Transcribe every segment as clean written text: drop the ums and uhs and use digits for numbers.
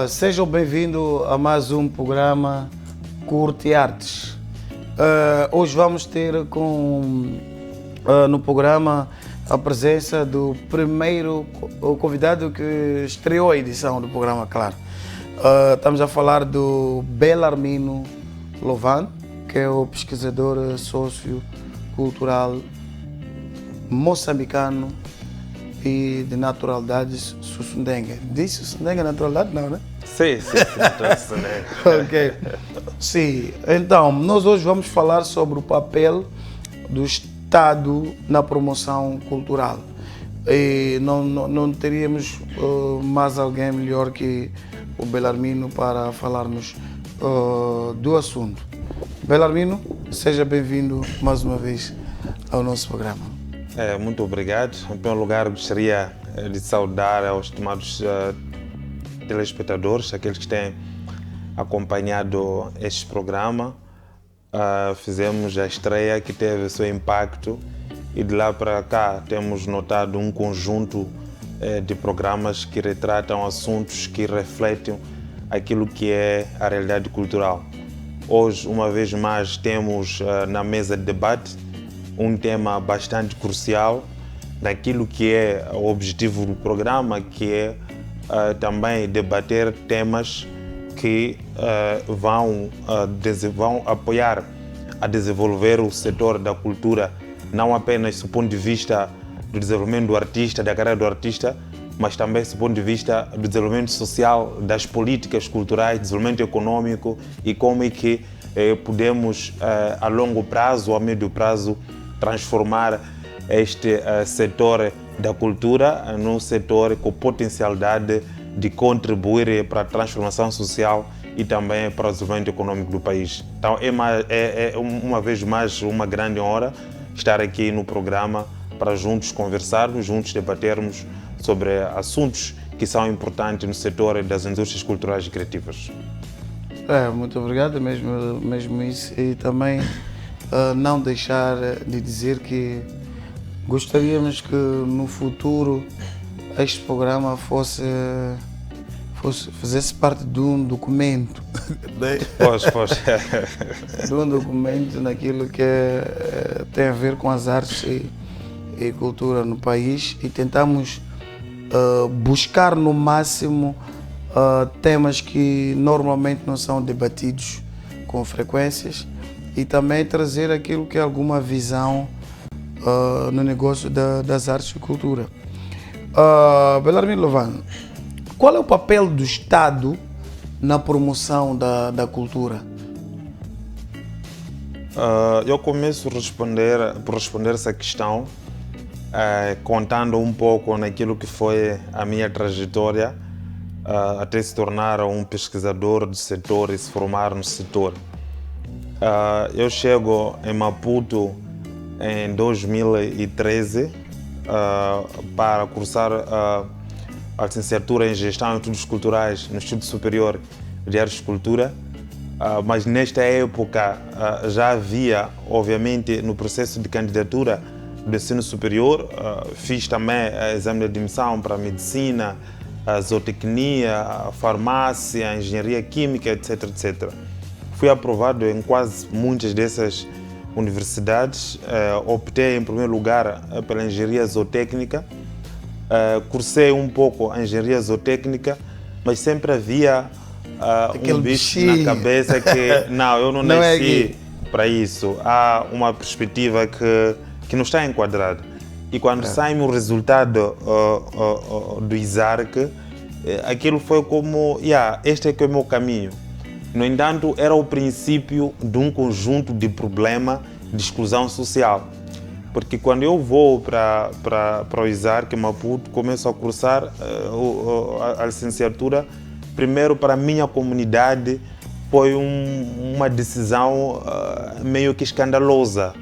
Sejam bem-vindos a mais um programa Curte Artes. Hoje vamos ter no programa a presença do primeiro convidado que estreou a edição do programa, claro. Estamos a falar do Belarmino Lovan, que é o pesquisador sociocultural moçambicano e de naturalidades Sussundenga. Diz Sussundenga naturalidade? Não, né? Sim, Sussundenga. Ok. Sim, então, nós hoje vamos falar sobre o papel do Estado na promoção cultural. E não teríamos mais alguém melhor que o Belarmino para falarmos do assunto. Belarmino, seja bem-vindo mais uma vez ao nosso programa. Muito obrigado. Em primeiro lugar, gostaria de saudar aos estimados telespectadores, aqueles que têm acompanhado este programa. Fizemos a estreia que teve seu impacto e de lá para cá temos notado um conjunto de programas que retratam assuntos que refletem aquilo que é a realidade cultural. Hoje, uma vez mais, temos na mesa de debate um tema bastante crucial daquilo que é o objetivo do programa, que é também debater temas que vão apoiar a desenvolver o setor da cultura, não apenas do ponto de vista do desenvolvimento do artista, da carreira do artista, mas também do ponto de vista do desenvolvimento social, das políticas culturais, desenvolvimento econômico e como é que podemos, a longo prazo ou a médio prazo, transformar este setor da cultura num setor com potencialidade de contribuir para a transformação social e também para o desenvolvimento econômico do país. Então é uma vez mais uma grande honra estar aqui no programa para juntos conversarmos, juntos debatermos sobre assuntos que são importantes no setor das indústrias culturais e criativas. Muito obrigado, mesmo isso. E também não deixar de dizer que gostaríamos que no futuro este programa fizesse parte de um documento. Pois. De um documento naquilo que tem a ver com as artes e cultura no país e tentamos buscar no máximo temas que normalmente não são debatidos com frequências e também trazer aquilo que é alguma visão no negócio das artes e cultura. Belarmino Lovan, qual é o papel do Estado na promoção da cultura? Eu começo por responder essa questão contando um pouco naquilo que foi a minha trajetória até se tornar um pesquisador do setor e se formar no setor. Eu chego em Maputo em 2013 para cursar a licenciatura em Gestão e Estudos Culturais no Instituto Superior de Artes e Cultura, mas nesta época já havia, obviamente, no processo de candidatura do ensino superior, fiz também exame de admissão para a medicina, a zootecnia, a farmácia, a engenharia química, etc. Fui aprovado em quase muitas dessas universidades. Optei em primeiro lugar pela engenharia zootécnica. Cursei um pouco a engenharia zootécnica, mas sempre havia um bicho na cabeça que não, eu não nasci para isso. Há uma perspectiva que não está enquadrada. E quando sai o resultado do ISARC, aquilo foi como, este é que é o meu caminho. No entanto, era o princípio de um conjunto de problemas de exclusão social. Porque quando eu vou para o ISARC em Maputo, começo a cursar a licenciatura, primeiro para a minha comunidade foi uma decisão meio que escandalosa.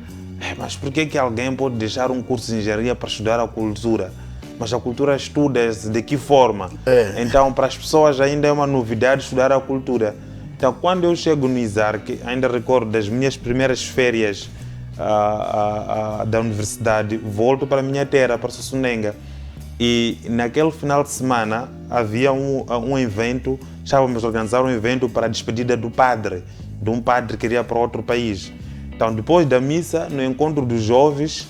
Mas por que alguém pode deixar um curso de engenharia para estudar a cultura? Mas a cultura estuda-se de que forma? Então, para as pessoas ainda é uma novidade estudar a cultura. Então, quando eu chego no ISARC, ainda recordo das minhas primeiras férias da universidade, volto para a minha terra, para Sussundenga. E naquele final de semana havia um evento, estávamos a organizar um evento para a despedida do padre, de um padre que iria para outro país. Então, depois da missa, no encontro dos jovens,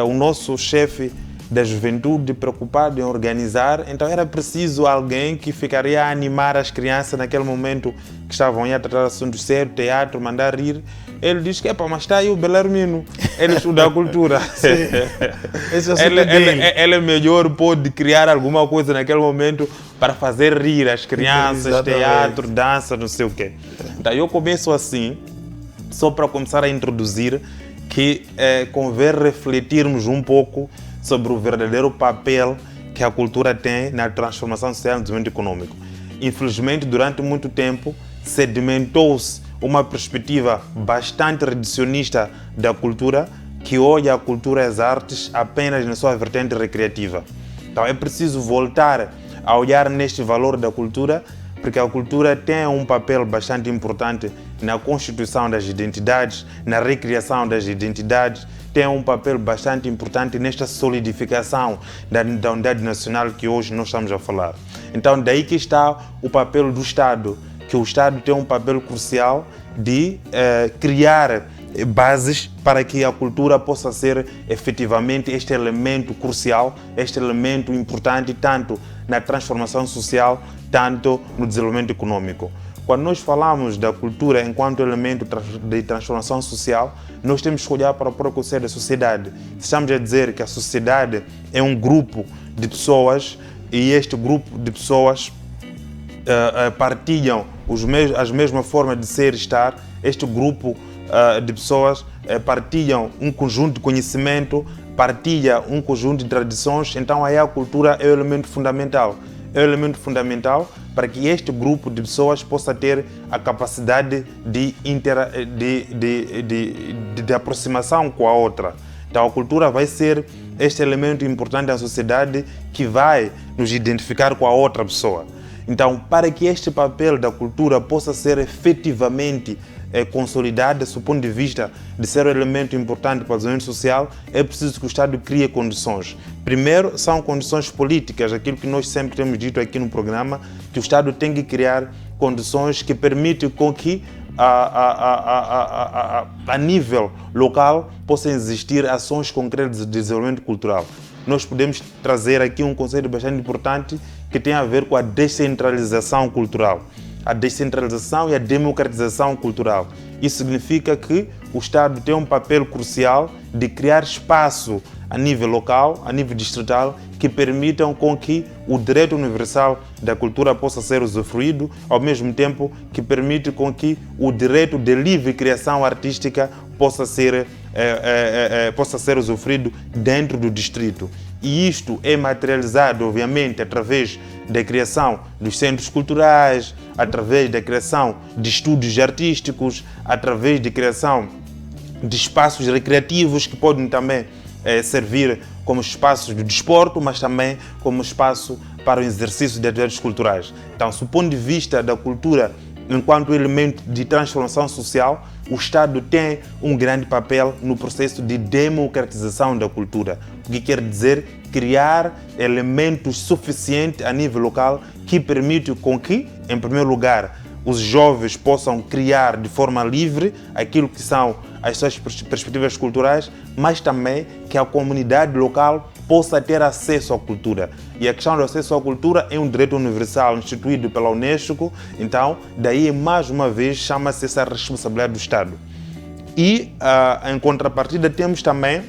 o nosso chefe da juventude, preocupado em organizar, então era preciso alguém que ficaria a animar as crianças naquele momento que estavam a tratar assuntos sérios, teatro, mandar rir. Ele diz que, mas está aí o Belarmino, ele estuda a cultura. Ele é melhor, pode criar alguma coisa naquele momento para fazer rir as crianças, exatamente. Teatro, dança, não sei o quê. Então eu começo assim, só para começar a introduzir que convém refletirmos um pouco sobre o verdadeiro papel que a cultura tem na transformação social e desenvolvimento econômico. Infelizmente, durante muito tempo, sedimentou-se uma perspectiva bastante reducionista da cultura, que olha a cultura e as artes apenas na sua vertente recreativa. Então é preciso voltar a olhar neste valor da cultura, porque a cultura tem um papel bastante importante na constituição das identidades, na recriação das identidades, tem um papel bastante importante nesta solidificação da unidade nacional que hoje nós estamos a falar. Então, daí que está o papel do Estado, que o Estado tem um papel crucial de criar bases para que a cultura possa ser efetivamente este elemento crucial, este elemento importante tanto na transformação social, tanto no desenvolvimento econômico. Quando nós falamos da cultura enquanto elemento de transformação social, nós temos que olhar para o próprio conceito da sociedade. Estamos a dizer que a sociedade é um grupo de pessoas e este grupo de pessoas partilham as mesmas formas de ser e estar. Este grupo de pessoas partilham um conjunto de conhecimento, partilha um conjunto de tradições, então aí a cultura é o elemento fundamental. É o elemento fundamental para que este grupo de pessoas possa ter a capacidade de aproximação com a outra. Então a cultura vai ser este elemento importante da sociedade que vai nos identificar com a outra pessoa. Então, para que este papel da cultura possa ser efetivamente consolidado, do ponto de vista de ser um elemento importante para o desenvolvimento social, é preciso que o Estado crie condições. Primeiro, são condições políticas, aquilo que nós sempre temos dito aqui no programa, que o Estado tem que criar condições que permitem com que a nível local possam existir ações concretas de desenvolvimento cultural. Nós podemos trazer aqui um conceito bastante importante que tem a ver com a descentralização cultural. A descentralização e a democratização cultural. Isso significa que o Estado tem um papel crucial de criar espaço a nível local, a nível distrital, que permitam com que o direito universal da cultura possa ser usufruído, ao mesmo tempo que permite com que o direito de livre criação artística possa ser usufruído dentro do distrito. E isto é materializado, obviamente, através da criação dos centros culturais, através da criação de estúdios artísticos, através da criação de espaços recreativos que podem também servir como espaços de desporto, mas também como espaço para o exercício de atividades culturais. Então, do ponto de vista da cultura, enquanto elemento de transformação social, o Estado tem um grande papel no processo de democratização da cultura, o que quer dizer criar elementos suficientes a nível local que permitem com que, em primeiro lugar, os jovens possam criar de forma livre aquilo que são as suas perspectivas culturais, mas também que a comunidade local possa ter acesso à cultura. E a questão do acesso à cultura é um direito universal instituído pela Unesco, então daí mais uma vez chama-se essa responsabilidade do Estado. E em contrapartida temos também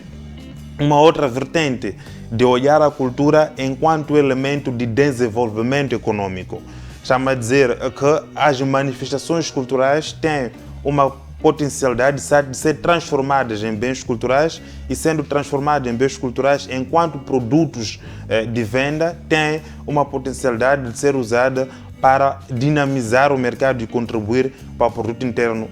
uma outra vertente de olhar a cultura enquanto elemento de desenvolvimento econômico. Chama a dizer que as manifestações culturais têm uma potencialidade de ser transformadas em bens culturais e, sendo transformadas em bens culturais enquanto produtos de venda, têm uma potencialidade de ser usada para dinamizar o mercado e contribuir para o produto interno,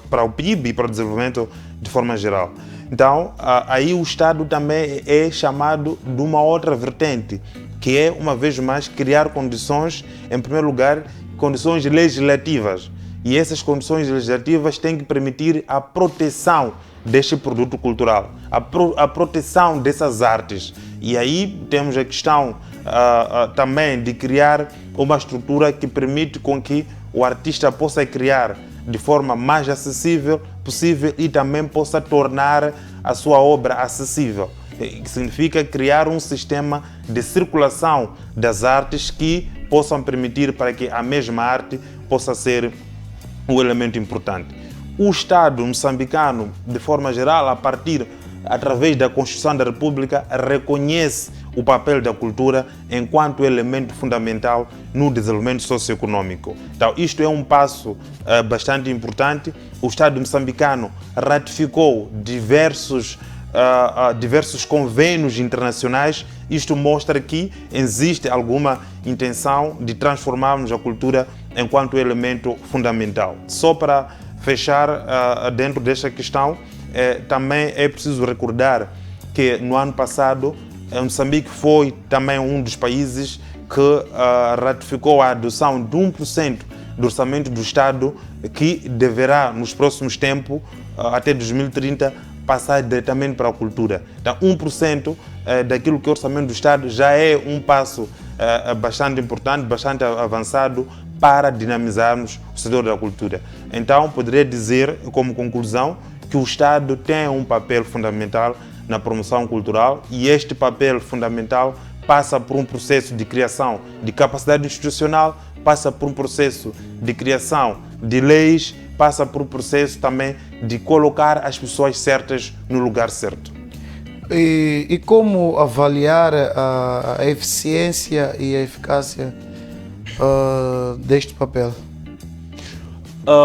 para o PIB e para o desenvolvimento de forma geral. Então, aí o Estado também é chamado de uma outra vertente, que é, uma vez mais, criar condições, em primeiro lugar, condições legislativas. E essas condições legislativas têm que permitir a proteção deste produto cultural, a proteção dessas artes. E aí temos a questão também de criar uma estrutura que permite com que o artista possa criar de forma mais acessível possível e também possa tornar a sua obra acessível. Que significa criar um sistema de circulação das artes que possam permitir para que a mesma arte possa ser um elemento importante. O Estado moçambicano, de forma geral, através da Constituição da República, reconhece o papel da cultura enquanto elemento fundamental no desenvolvimento socioeconômico. Então, isto é um passo bastante importante. O Estado moçambicano ratificou diversos convênios internacionais. Isto mostra que existe alguma intenção de transformarmos a cultura enquanto elemento fundamental. Só para fechar dentro desta questão, também é preciso recordar que no ano passado Moçambique foi também um dos países que ratificou a adoção de 1% do orçamento do Estado, que deverá nos próximos tempos, até 2030, passar diretamente para a cultura. Então, 1% daquilo que é o orçamento do Estado já é um passo bastante importante, bastante avançado para dinamizarmos o setor da cultura. Então, poderia dizer, como conclusão, que o Estado tem um papel fundamental na promoção cultural e este papel fundamental passa por um processo de criação de capacidade institucional, passa por um processo de criação de leis, passa por um processo também de colocar as pessoas certas no lugar certo. E como avaliar a eficiência e a eficácia deste papel?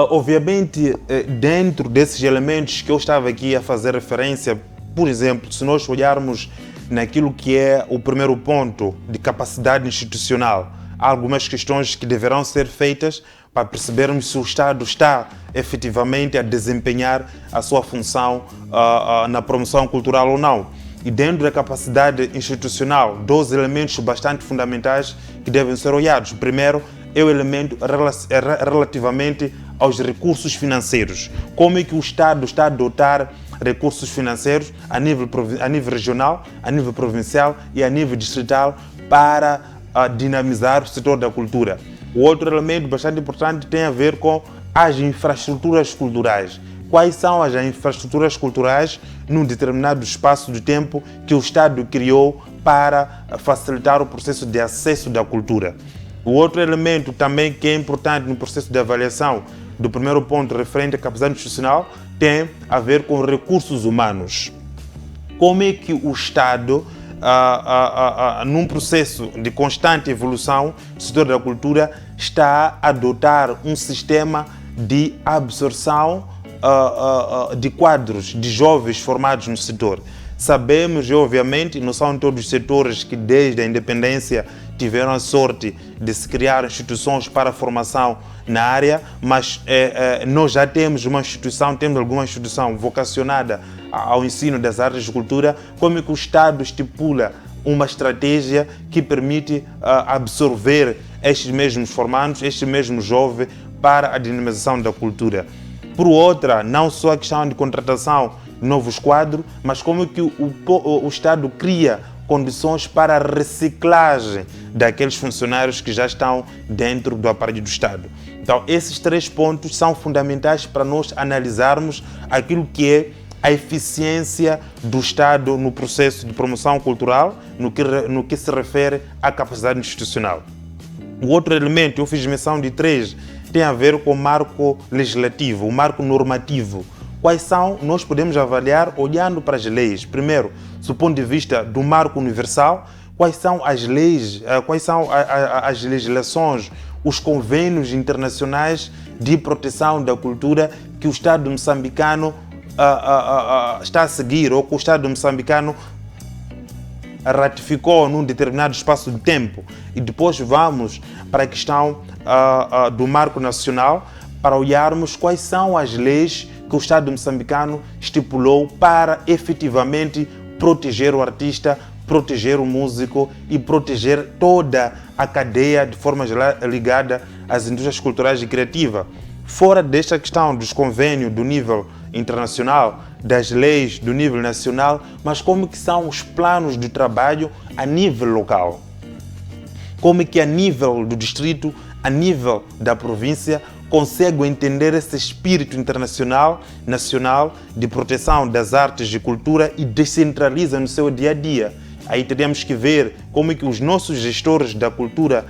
Obviamente, dentro desses elementos que eu estava aqui a fazer referência, por exemplo, se nós olharmos naquilo que é o primeiro ponto de capacidade institucional, há algumas questões que deverão ser feitas para percebermos se o Estado está efetivamente a desempenhar a sua função na promoção cultural ou não. E dentro da capacidade institucional, 2 elementos bastante fundamentais que devem ser olhados. O primeiro é o elemento relativamente aos recursos financeiros. Como é que o Estado está a dotar recursos financeiros a nível regional, a nível provincial e a nível distrital para dinamizar o setor da cultura. O outro elemento bastante importante tem a ver com as infraestruturas culturais. Quais são as infraestruturas culturais num determinado espaço de tempo que o Estado criou para facilitar o processo de acesso da cultura? O outro elemento também que é importante no processo de avaliação do primeiro ponto referente à capacidade institucional tem a ver com recursos humanos. Como é que o Estado, num processo de constante evolução do setor da cultura, está a adotar um sistema de absorção de quadros de jovens formados no setor? Sabemos, obviamente, não são todos os setores que desde a independência tiveram a sorte de se criar instituições para a formação na área, mas nós já temos alguma instituição vocacionada ao ensino das artes de cultura. Como é que o Estado estipula uma estratégia que permite absorver estes mesmos formandos, estes mesmos jovens para a dinamização da cultura? Por outra, não só a questão de contratação de novos quadros, mas como é que o Estado cria condições para a reciclagem daqueles funcionários que já estão dentro do aparelho do Estado. Então, esses 3 pontos são fundamentais para nós analisarmos aquilo que é a eficiência do Estado no processo de promoção cultural, no que se refere à capacidade institucional. O outro elemento, eu fiz menção de 3, tem a ver com o marco legislativo, o marco normativo. Quais são, nós podemos avaliar olhando para as leis. Primeiro, do ponto de vista do marco universal, quais são as leis, quais são as legislações, os convênios internacionais de proteção da cultura que o Estado moçambicano está a seguir, ou que o Estado moçambicano ratificou num determinado espaço de tempo. E depois vamos para a questão do marco nacional, para olharmos quais são as leis que o Estado moçambicano estipulou para efetivamente proteger o artista, proteger o músico e proteger toda a cadeia de forma ligada às indústrias culturais e criativas. Fora desta questão dos convênios do nível internacional, das leis do nível nacional, mas como que são os planos de trabalho a nível local. Como que a nível do distrito, a nível da província, consegue entender esse espírito internacional, nacional, de proteção das artes e cultura e descentraliza no seu dia a dia. Aí teríamos que ver como que os nossos gestores da cultura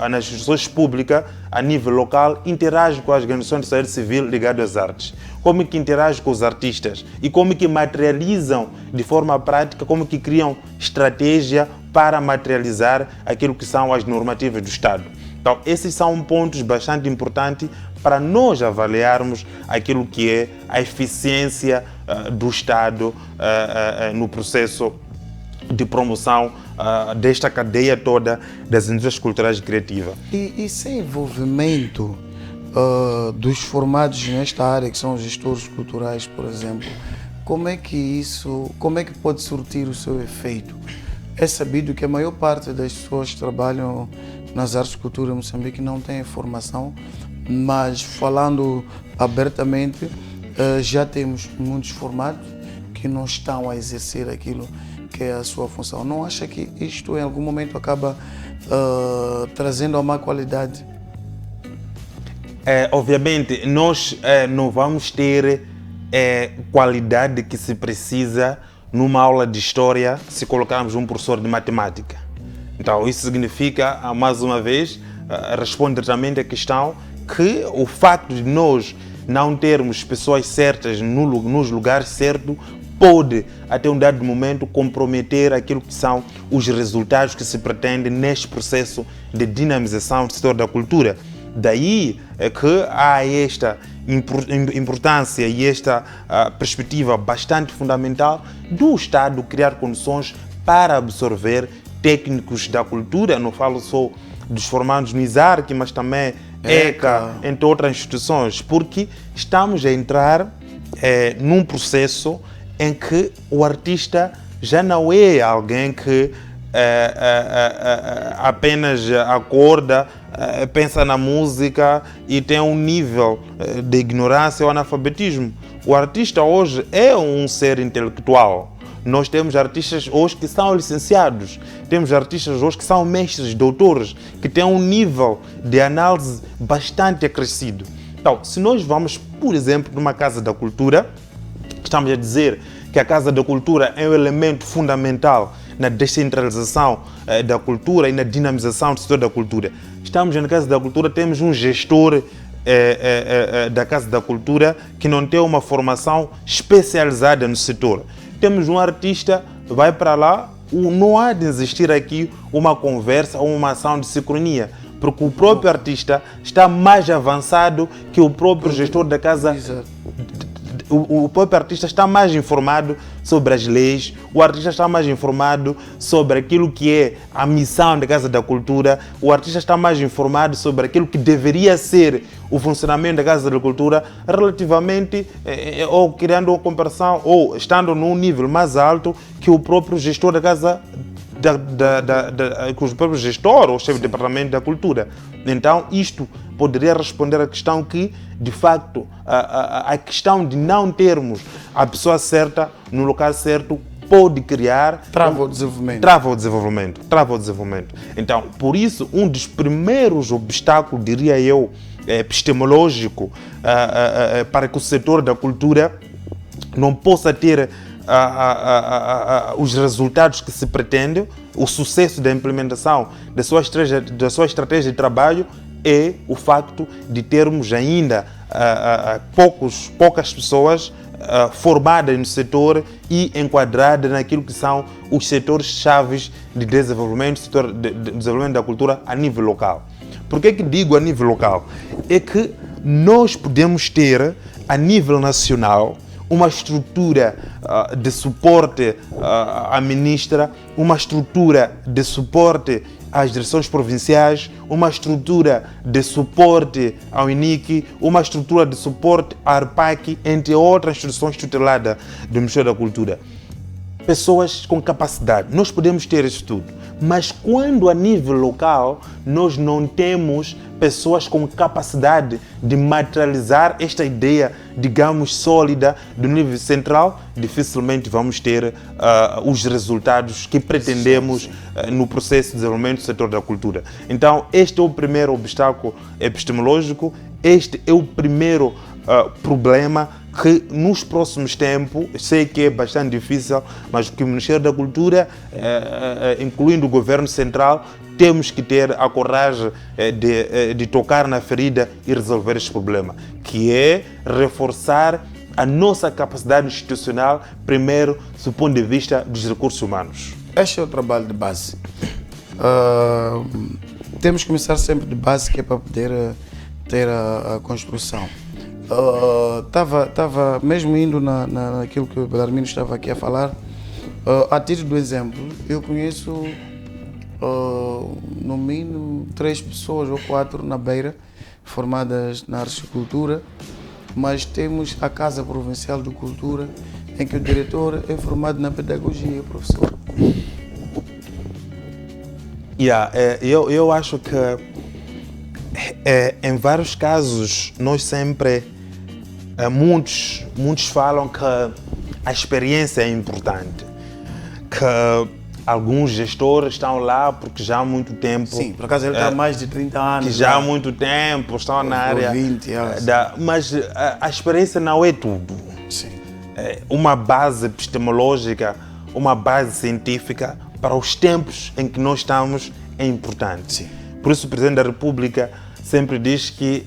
nas instituições públicas, a nível local, interagem com as organizações de sociedade civil ligadas às artes. Como que interagem com os artistas e como que materializam de forma prática, como que criam estratégia para materializar aquilo que são as normativas do Estado. Então, esses são pontos bastante importantes para nós avaliarmos aquilo que é a eficiência do Estado no processo de promoção desta cadeia toda das indústrias culturais e criativas. E sem envolvimento dos formados nesta área, que são os gestores culturais, por exemplo, como é que pode surtir o seu efeito? É sabido que a maior parte das pessoas que trabalham nas artes e cultura em Moçambique não tem formação, mas falando abertamente, já temos muitos formados que não estão a exercer aquilo que é a sua função. Não acha que isto em algum momento acaba trazendo a má qualidade? Obviamente, nós não vamos ter qualidade que se precisa numa aula de história se colocarmos um professor de matemática. Então, isso significa, mais uma vez, responde diretamente à questão que o facto de nós não termos pessoas certas nos lugares certos pode, até um dado momento, comprometer aquilo que são os resultados que se pretende neste processo de dinamização do setor da cultura. Daí é que há esta importância e esta perspectiva bastante fundamental do Estado criar condições para absorver técnicos da cultura. Não falo só dos formandos no ISARC, mas também ECA, entre outras instituições, porque estamos a entrar num processo em que o artista já não é alguém que apenas acorda, pensa na música e tem um nível de ignorância ou analfabetismo. O artista hoje é um ser intelectual. Nós temos artistas hoje que são licenciados, temos artistas hoje que são mestres, doutores, que têm um nível de análise bastante acrescido. Então, se nós vamos, por exemplo, numa Casa da Cultura, estamos a dizer que a Casa da Cultura é um elemento fundamental na descentralização da cultura e na dinamização do setor da cultura. Estamos na Casa da Cultura, temos um gestor da Casa da Cultura que não tem uma formação especializada no setor. Temos um artista, vai para lá, não há de existir aqui uma conversa ou uma ação de sincronia, porque o próprio artista está mais avançado que o próprio gestor da casa. O próprio artista está mais informado sobre as leis, o artista está mais informado sobre aquilo que é a missão da Casa da Cultura, o artista está mais informado sobre aquilo que deveria ser o funcionamento da Casa da Cultura relativamente, ou criando uma comparação, ou estando num nível mais alto que o próprio gestor da Casa que o próprio gestor ou chefe de departamento da cultura. Então, isto poderia responder à questão que, de facto, a questão de não termos a pessoa certa no local certo pode criar... Trava o desenvolvimento. Trava o desenvolvimento. Então, por isso, um dos primeiros obstáculos, diria eu, epistemológico, para que o setor da cultura não possa ter os resultados que se pretende, o sucesso da implementação da sua estratégia de trabalho, é o facto de termos ainda poucas pessoas formadas no setor e enquadradas naquilo que são os setores chaves de desenvolvimento, setor de desenvolvimento da cultura a nível local. Por que digo a nível local? É que nós podemos ter a nível nacional uma estrutura de suporte à ministra, uma estrutura de suporte às direções provinciais, uma estrutura de suporte ao INIC, uma estrutura de suporte à ARPAC, entre outras instituições tuteladas do Ministério da Cultura. pessoas com capacidade. Nós podemos ter isso tudo. Mas quando a nível local nós não temos pessoas com capacidade de materializar esta ideia, digamos, sólida do nível central, dificilmente vamos ter os resultados que pretendemos no processo de desenvolvimento do setor da cultura. Então, este é o primeiro obstáculo epistemológico, este é o primeiro problema que nos próximos tempos, sei que é bastante difícil, mas que o Ministério da Cultura, incluindo o Governo Central, temos que ter a coragem de tocar na ferida e resolver este problema, que é reforçar a nossa capacidade institucional, primeiro, do ponto de vista dos recursos humanos. Este é o trabalho de base. Temos que começar sempre de base, que é para poder ter a construção. Estava mesmo indo naquilo que o Belarmino estava aqui a falar, a título do exemplo, eu conheço no mínimo 3 pessoas ou 4 na Beira, formadas na arte e cultura, mas temos a Casa Provincial de Cultura, em que o diretor é formado na pedagogia, professor. Eu acho que em vários casos nós sempre muitos falam que a experiência é importante, que alguns gestores estão lá porque já há muito tempo. Sim, por acaso ele está há mais de 30 anos. Que já há muito tempo estão na área. 20 anos. Mas a experiência não é tudo. Sim. Uma base epistemológica, uma base científica para os tempos em que nós estamos é importante. Sim. Por isso o Presidente da República sempre diz que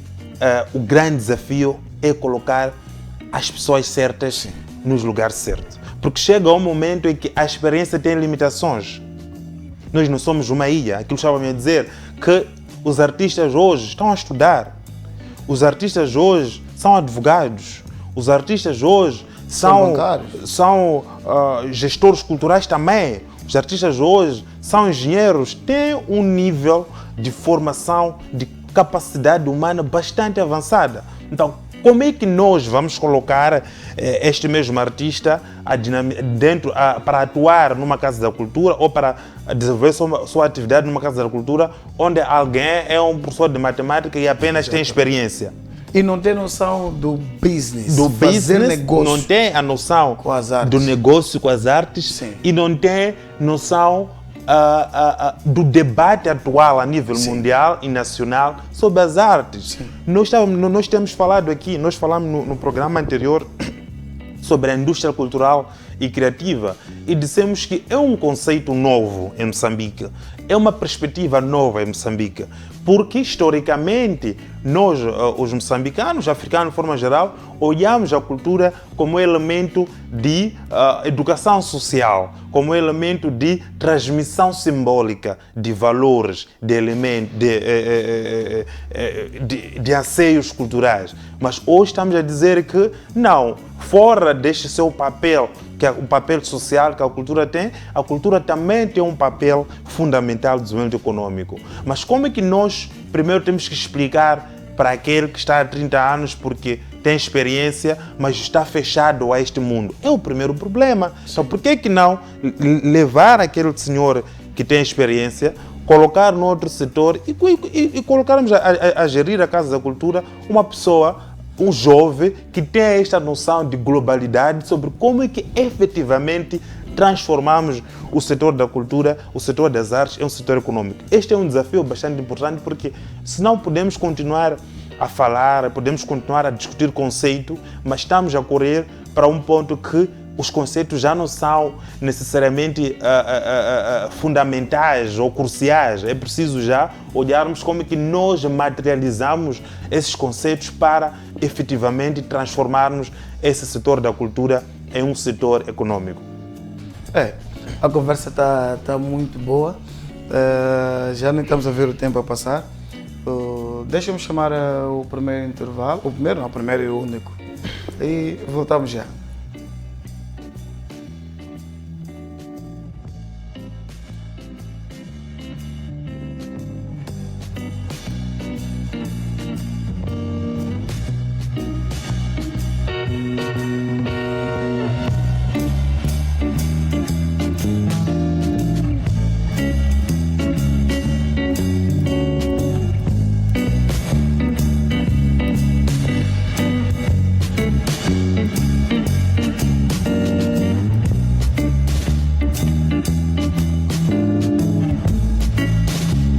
o grande desafio é colocar as pessoas certas nos lugares certos. Porque chega um momento em que a experiência tem limitações. Nós não somos uma ilha. Aquilo que estava a dizer, que os artistas hoje estão a estudar. Os artistas hoje são advogados. Os artistas hoje são gestores culturais também. Os artistas hoje são engenheiros. Têm um nível de formação, de capacidade humana bastante avançada. Então, como é que nós vamos colocar este mesmo artista para atuar numa casa da cultura ou para desenvolver sua atividade numa casa da cultura onde alguém é um professor de matemática e apenas tem experiência? E não tem noção do business, fazer negócio, não tem a noção com as artes. Do negócio com as artes. Sim. E não tem noção do debate atual a nível mundial e nacional sobre as artes. Nós temos falado aqui, nós falamos no programa anterior sobre a indústria cultural e criativa e dissemos que é um conceito novo em Moçambique, é uma perspectiva nova em Moçambique, porque historicamente nós, os moçambicanos, africanos de forma geral, olhamos a cultura como elemento de educação social, como elemento de transmissão simbólica de valores, de elementos, de anseios culturais. Mas hoje estamos a dizer que não, fora deste seu papel, que é o papel social que a cultura também tem um papel fundamental no desenvolvimento econômico. Mas como é que nós primeiro temos que explicar para aquele que está há 30 anos porque tem experiência, mas está fechado a este mundo? É o primeiro problema. Então, por que não levar aquele senhor que tem experiência, colocar no outro setor e colocarmos a gerir a Casa da Cultura uma pessoa, um jovem que tem esta noção de globalidade sobre como é que efetivamente transformamos o setor da cultura, o setor das artes em um setor econômico. Este é um desafio bastante importante porque senão podemos continuar a falar, podemos continuar a discutir conceito, mas estamos a correr para um ponto que os conceitos já não são necessariamente fundamentais ou cruciais. É preciso já olharmos como é que nós materializamos esses conceitos para efetivamente transformarmos esse setor da cultura em um setor econômico. A conversa está muito boa, já nem estamos a ver o tempo a passar. Deixa-me chamar o primeiro intervalo, o primeiro e o único, e voltamos já.